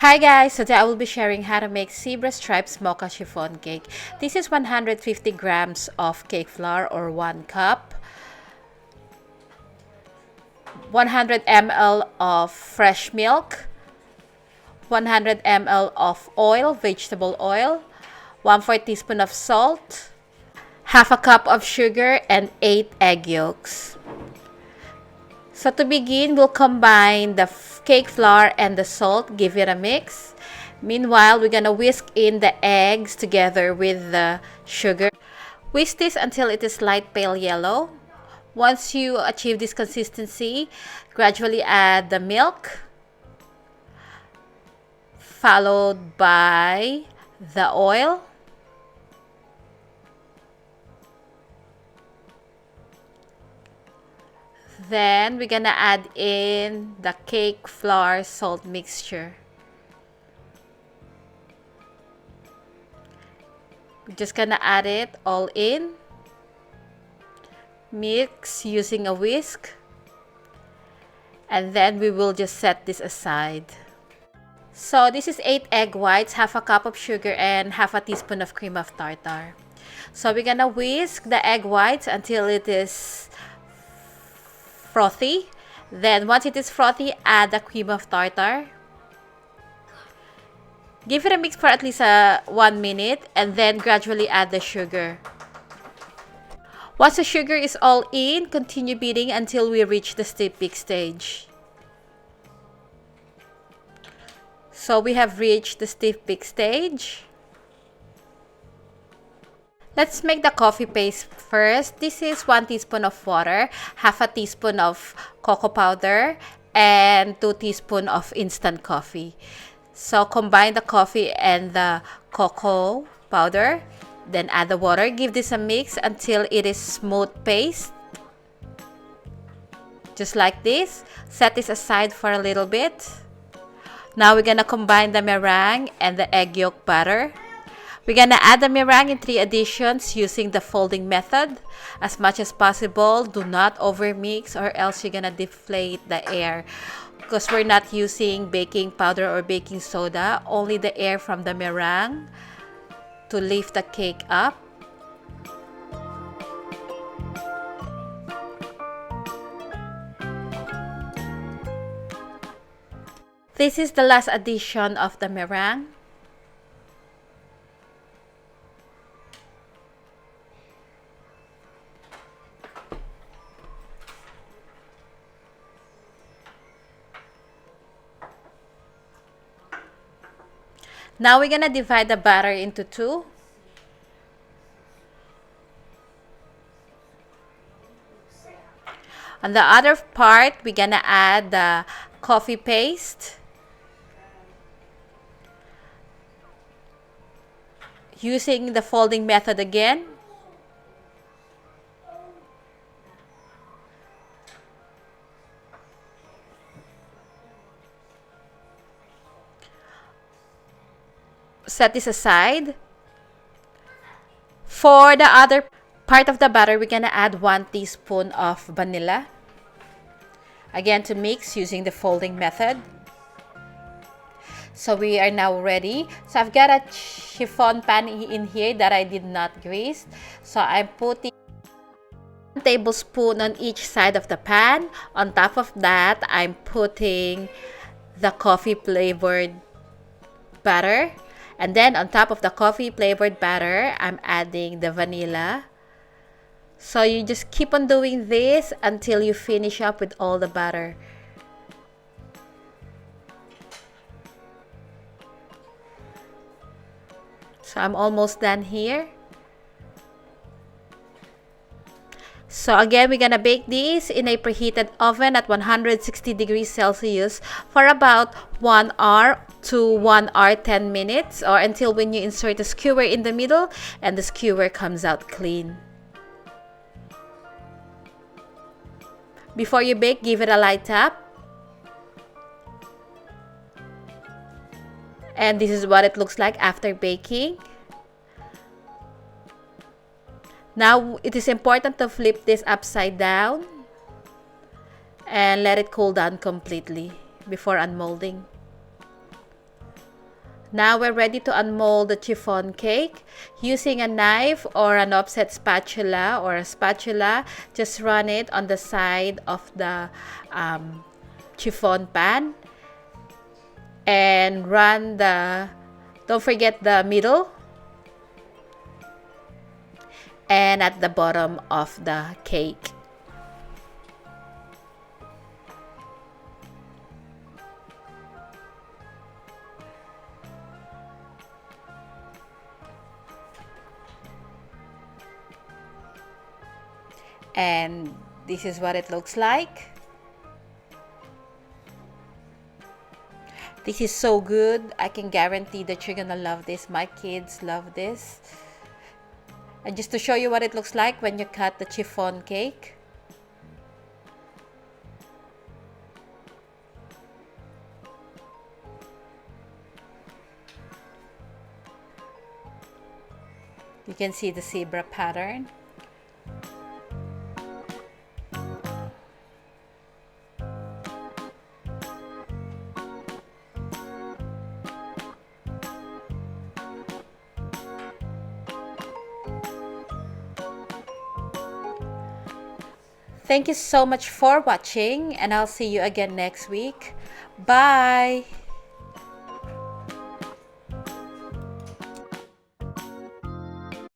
Hi guys, today I will be sharing how to make zebra stripes mocha chiffon cake. This is 150 grams of cake flour or 1 cup, 100 ml of fresh milk, 100 ml of oil, vegetable oil, 1/4 teaspoon of salt, half a cup of sugar, and 8 egg yolks. So to begin, we'll combine the cake flour and the salt, give it a mix. Meanwhile, we're gonna whisk in the eggs together with the sugar. Whisk this until it is light pale yellow. Once you achieve this consistency, gradually add the milk, followed by the oil, then we're gonna add in the cake flour salt mixture. We're just gonna add it all in, mix using a whisk, and then we will just set this aside. So this is 8 egg whites, half a cup of sugar, and half a teaspoon of cream of tartar. So we're gonna whisk the egg whites until it is frothy. Then once it is frothy, add the cream of tartar. Give it a mix for at least 1 minute, and then gradually add the sugar. Once the sugar is all in, continue beating until we reach the stiff peak stage. So we have reached the stiff peak stage. Let's make the coffee paste first. This is 1 teaspoon of water, half a teaspoon of cocoa powder, and 2 teaspoons of instant coffee. So combine the coffee and the cocoa powder, then add the water. Give this a mix until it is smooth paste. Just like this. Set this aside for a little bit. Now we're gonna combine the meringue and the egg yolk batter. We're gonna add the meringue in 3 additions using the folding method. As much as possible, do not overmix or else you're gonna deflate the air. Because we're not using baking powder or baking soda, only the air from the meringue to lift the cake up. This is the last addition of the meringue. Now we're gonna divide the batter into 2. On the other part, we're gonna add the coffee paste. Using the folding method again. Set this aside. For the other part of the batter, we're gonna add 1 teaspoon of vanilla. Again, to mix using the folding method. So we are now ready. So I've got a chiffon pan in here that I did not grease. So I'm putting 1 tablespoon on each side of the pan. On top of that, I'm putting the coffee flavored batter. And then on top of the coffee flavored batter, I'm adding the vanilla. So you just keep on doing this until you finish up with all the batter. So I'm almost done here. So again, we're gonna bake this in a preheated oven at 160 degrees Celsius for about 1 hour to 1 hour 10 minutes, or until when you insert the skewer in the middle and the skewer comes out clean. Before you bake, give it a light tap. And this is what it looks like after baking. Now, it is important to flip this upside down and let it cool down completely before unmolding. Now we're ready to unmold the chiffon cake. Using a knife or an offset spatula or a spatula, just run it on the side of the chiffon pan. And don't forget the middle and at the bottom of the cake. And this is what it looks like. This is so good. I can guarantee that you're gonna love this. My kids love this. And just to show you what it looks like when you cut the chiffon cake. You can see the zebra pattern. Thank you so much for watching, and I'll see you again next week. Bye!